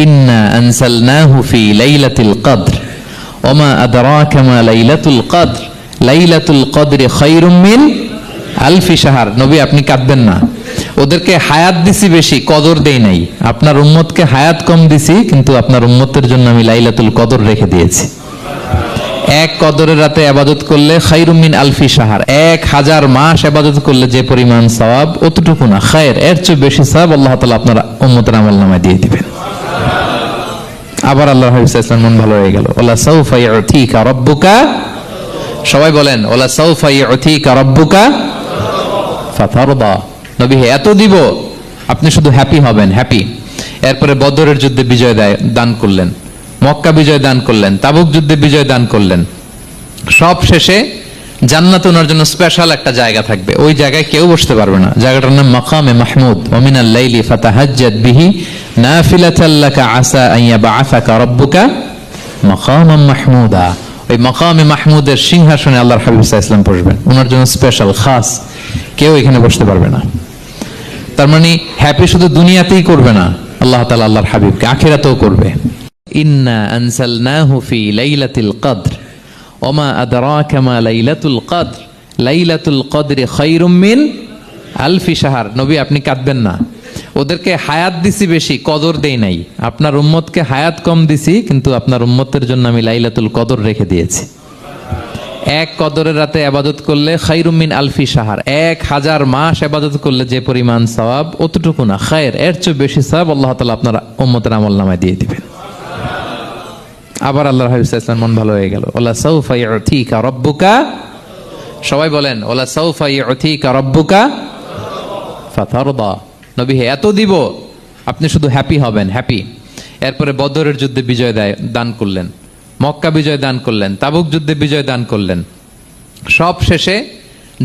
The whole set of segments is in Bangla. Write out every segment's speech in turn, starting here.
ইন্না আনসালনাহু ফি লাইলাতুল কদর ওমা আদরাকা মা লাইলাতুল কদর লাইলাতুল কদরি খায়রুম মিন আলফি শাহর। নবী আপনি কাঁদবেন না, ওদেরকে হায়াত দিছি বেশি, কদর দেই নাই। আপনার উম্মতকে হায়াত কম দিছি, কিন্তু আপনার উম্মতের জন্য আমি লাইলাতুল কদর রেখে দিয়েছি। এক কদরের রাতে ইবাদত করলে খায়রুম মিন আলফি শাহর, 1000 মাস ইবাদত করলে যে পরিমাণ সওয়াব, অতটুকু না, খায়ের, এর চেয়ে বেশি সওয়াব আল্লাহ তাআলা আপনার উম্মতের আমলনামায় দিয়ে দিবেন। আবার আল্লাহর হাবিব সাল্লাল্লাহু আলাইহি ওয়াসাল্লাম মন ভালো হয়ে গেল। ওয়ালা সাউফা ইউতিকা রাব্বুকা, সবাই বলেন ওয়ালা সাউফা ইউতিকা রাব্বুকা ফাতারদা। নবী এত দিব, আপনি শুধু হ্যাপি হবেন, হ্যাপি। এরপরে বদরের যুদ্ধে বিজয় দান করলেন, মক্কা বিজয় দান করলেন, তাবুক যুদ্ধে বিজয় দান করলেন। সব শেষে জান্নাতে ওনার জন্য স্পেশাল একটা জায়গা থাকবে, ওই জায়গায় কেউ বসতে পারবে না। জায়গাটার নাম মাকামে মাহমুদ। ওয়া মিনাল লাইলি ফাতাহাজ্জাদ বিহি নাফিলাতাল লাকা আসা আন ইয়াবআসাকা রাব্বুকা মাকামান মাহমুদা। ওই মাকামে মাহমুদের সিংহাসনে আল্লাহর হাবিব সাল্লাল্লাহু আলাইহি ওয়াসাল্লাম বসবেন, ওনার জন্য স্পেশাল, খাস, কেউ এখানে বসতে পারবে না। তার মানে হ্যাপি শুধু দুনিয়াতেই করবে না, আল্লাহ তাআলা আল্লাহর হাবিবকে আখিরাতেও করবে। ইন্না আনসালনাহু ফি লাইলাতুল কদর ওমা আদরাকা মা লাইলাতুল কদর লাইলাতুল কদরি খায়রুম মিন আলফি শাহর। নবী আপনি কাঁদবেন না, ওদেরকে হায়াত দিছি বেশি, কদর দেই নাই। আপনার উম্মতকে হায়াত কম দিছি, কিন্তু আপনার উম্মতের জন্য আমি লাইলাতুল কদর রেখে দিয়েছি। এক কদরের রাতে ইবাদত করলে খায়রুম মিন আলফি শাহর, 1000 মাস ইবাদত করলে যে পরিমাণ সওয়াব, অতটুকু না, খায়ের, এর চেয়ে বেশি সওয়াব আল্লাহ তাআলা আপনার উম্মতের আমলনামায় দিয়ে দিবেন। আবার আল্লাহর হাবিব সাল্লাল্লাহু আলাইহি ওয়াসাল্লাম মন ভালো হয়ে গেল। ওয়ালা সাউফা ইউতিকা রাব্বুকা, সবাই বলেন ওয়ালা সাউফা ইউতিকা রাব্বুকা ফাতারদা। নবী এত দিব, আপনি শুধু হ্যাপি হবেন, হ্যাপি। এরপরে বদরের যুদ্ধে বিজয় দান করলেন, মক্কা বিজয় দান করলেন, তাবুক যুদ্ধে বিজয় দান করলেন। সব শেষে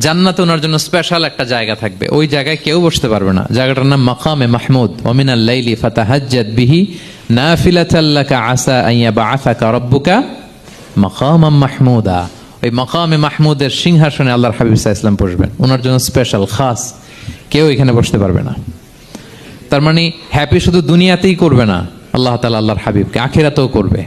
জান্নাতে ওনার জন্য স্পেশাল একটা জায়গা থাকবে, ওই জায়গায় কেউ বসতে পারবে না। জায়গাটার নাম মাকামে মাহমুদ। ওয়া মিনাল লাইলি ফাতাহাজ্জাদ বিহি নাফিলাতাল লাকা আসা আন ইয়াবআসাকা রাব্বুকা মাকামান মাহমুদা। ওই মাকামে মাহমুদের সিংহাসনে আল্লাহর হাবিব সাল্লাল্লাহু আলাইহি ওয়াসাল্লাম বসবেন, ওনার জন্য স্পেশাল, খাস, কেউ এখানে বসতে পারবে না। তার মানে হ্যাপি শুধু দুনিয়াতেই করবে না, আল্লাহ তাআলা আল্লাহর হাবিবকে আখিরাতেও করবে।